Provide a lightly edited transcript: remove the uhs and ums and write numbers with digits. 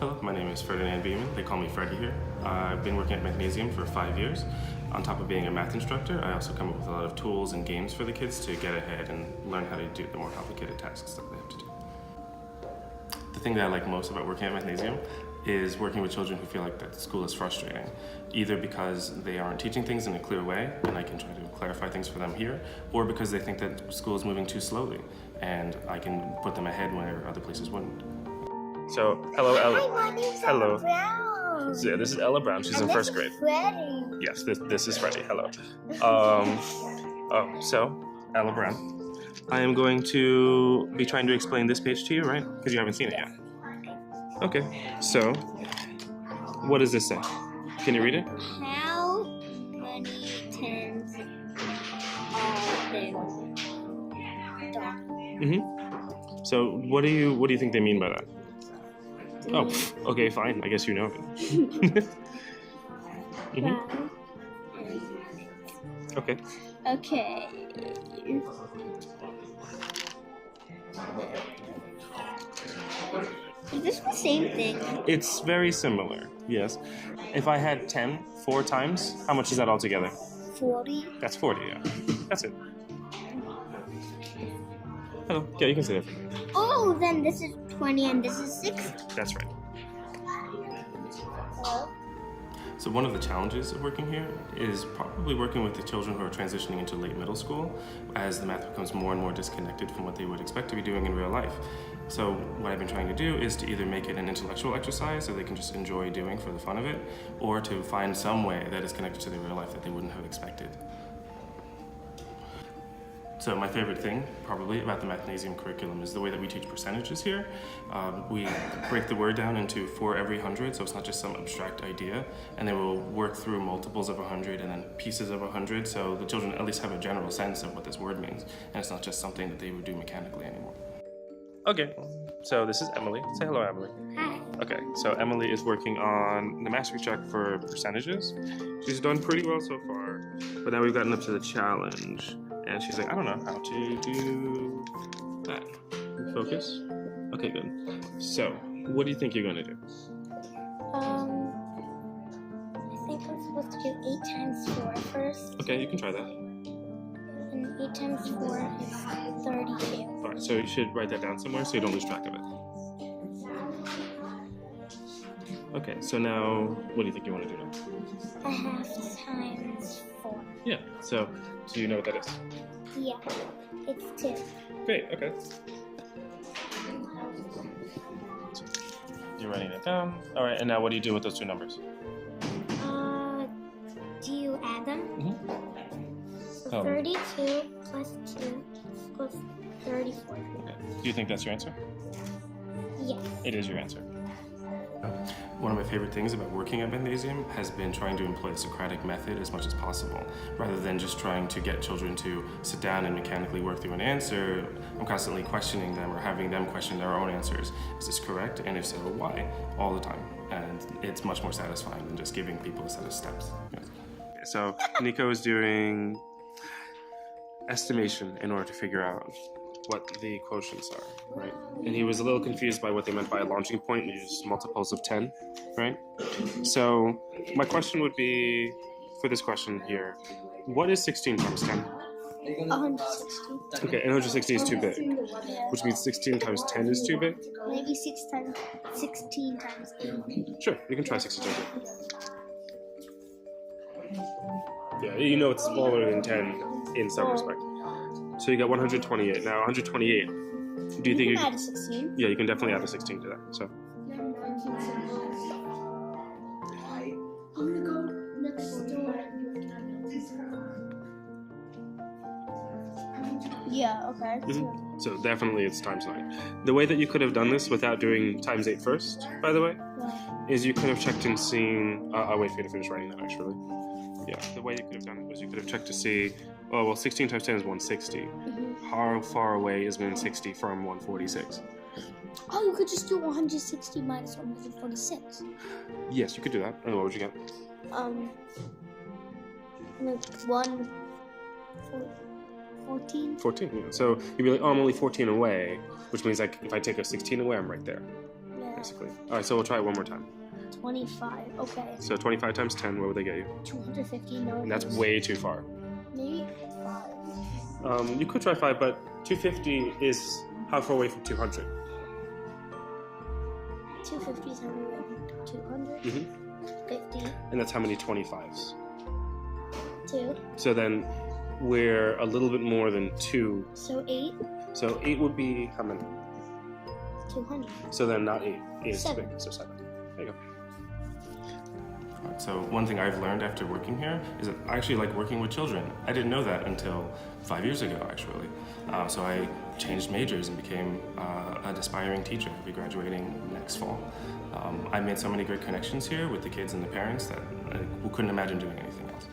Hello, my name is Freddie Beaman. They call me Freddie here. I've been working at Mathnasium for 5 years. On top of being a math instructor, I also come up with a lot of tools and games for the kids to get ahead and learn how to do the more complicated tasks that they have to do. The thing that I like most about working at Mathnasium is working with children who feel like that school is frustrating, either because they aren't teaching things in a clear way, and I can try to clarify things for them here, or because they think that school is moving too slowly, and I can put them ahead where other places wouldn't. So, hello, Ella. Hi, my name's Hello. Ella Brown. So, yeah, this is Ella Brown. She's in first grade. Freddie. Yes, this is Freddie. Hello. So, Ella Brown. I am going to be trying to explain this page to you, right? Because you haven't seen it yet. Okay, so, what does this say? Can you read it? How many tens are there? Mm-hmm. So, what do you think they mean by that? Oh, okay, fine. I guess you know it. Mm-hmm. Okay. Okay. Is this the same thing? It's very similar, yes. If I had 10 4 times, how much is that altogether? 40. That's 40, yeah. That's it. Hello. Yeah, you can say that for me. Oh, then this is 20 and this is 60. That's right. Hello? So one of the challenges of working here is probably working with the children who are transitioning into late middle school as the math becomes more and more disconnected from what they would expect to be doing in real life. So what I've been trying to do is to either make it an intellectual exercise so they can just enjoy doing for the fun of it, or to find some way that is connected to their real life that they wouldn't have expected. So my favorite thing, probably, about the Mathnasium curriculum is the way that we teach percentages here. We break the word down into 4 every 100, so it's not just some abstract idea, and then we'll work through multiples of 100 and then pieces of 100, so the children at least have a general sense of what this word means, and it's not just something that they would do mechanically anymore. Okay, so this is Emily. Say hello, Emily. Hi. Okay, so Emily is working on the mastery check for percentages. She's done pretty well so far, but now we've gotten up to the challenge. And she's like, I don't know how to do that. Focus? Okay, good. So, what do you think you're going to do? I think I'm supposed to do 8 times 4 first. Okay, you can try that. And 8 times 4 is 32. Alright, so you should write that down somewhere so you don't lose track of it. Okay, so now, what do you think you want to do now? 1/2 times 4. Yeah, so do you know what that is? Yeah, it's 2. Great, okay. You're writing it down. Alright, and now what do you do with those 2 numbers? Do you add them? Mm-hmm. So 32 plus 2 equals 34. Okay. Do you think that's your answer? Yes. It is your answer. One of my favorite things about working at Mathnasium has been trying to employ the Socratic method as much as possible. Rather than just trying to get children to sit down and mechanically work through an answer, I'm constantly questioning them or having them question their own answers. Is this correct? And if so, why? All the time. And it's much more satisfying than just giving people a set of steps. Yes. Okay, so Nico is doing estimation in order to figure out what the quotients are, right? And he was a little confused by what they meant by a launching point. We use multiples of 10, right? So my question would be, for this question here, what is 16 times 10? 160. Okay, and 160 is too big, which means 16 times 10 is too big? Maybe 16 times 8. Sure, you can try 16 times 8. Yeah, you know it's smaller than 10 in some respect. So you got 128. Now 128. Do you think you can add a 16? Yeah, you can definitely add a 16 to that. So. I'm gonna go next door. Yeah. Okay. Mm-hmm. So definitely it's times 9. The way that you could have done this without doing times 8 first, by the way, is you could have checked and seen. I'll wait for you to finish writing that actually. Yeah, the way you could have done it was you could have checked to see, oh, well, 16 times 10 is 160. Mm-hmm. How far away is 160 from 146? Oh, you could just do 160 minus 146. Yes, you could do that. And what would you get? Like 14. 14, yeah. So you'd be like, oh, I'm only 14 away, which means like if I take a 16 away, I'm right there. Yeah. basically. All right, so we'll try it one more time. 25. Okay. So 25 times 10, what would they get you? 250. No. And that's way too far. Maybe 5. You could try 5, but 250 is how far away from 200? 250 is how many? 200. Mm-hmm. 50. And that's how many 25s? 2. So then we're a little bit more than 2. So 8. So 8 would be how many? 200. So then not 8. 8 is too 7. big, so 7. There you go. So one thing I've learned after working here is that I actually like working with children. I didn't know that until 5 years ago, actually. So I changed majors and became an aspiring teacher. I'll be graduating next fall. I made so many great connections here with the kids and the parents that I couldn't imagine doing anything else.